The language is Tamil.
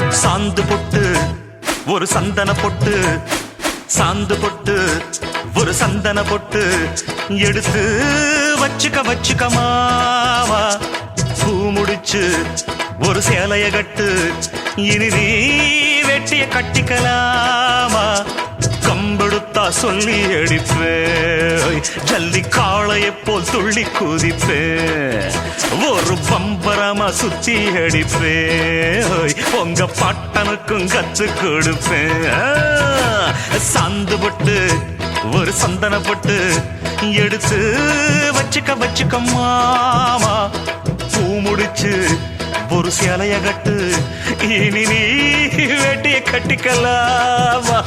சாந்து பொட்டு ஒரு சந்தன பொட்டு, சாந்து பொட்டு ஒரு சந்தன பொட்டு எடுத்து வச்சுக்க மாமா. பூ முடிச்சு ஒரு சேலைய கட்டு, இனி நீ வெட்டிய கட்டிக்கலாமா. கம்பெடுத்தா சொல்லி அடிப்பேன், ஜல்லி காளைய போல் துள்ளி குதிப்பேன், ஒரு பம்பரமா சுத்தி அடிப்பேன், உங்க பட்டனுக்கும் கத்து கொடுப்பேன். சாந்து பொட்டு ஒரு சந்தன பொட்டு எடுத்து வச்சுக்க மாமா. பூ முடிச்சு ஒரு சேலைய கட்டு, இனி நீ வெட்டிய கட்டிக்கலாமா.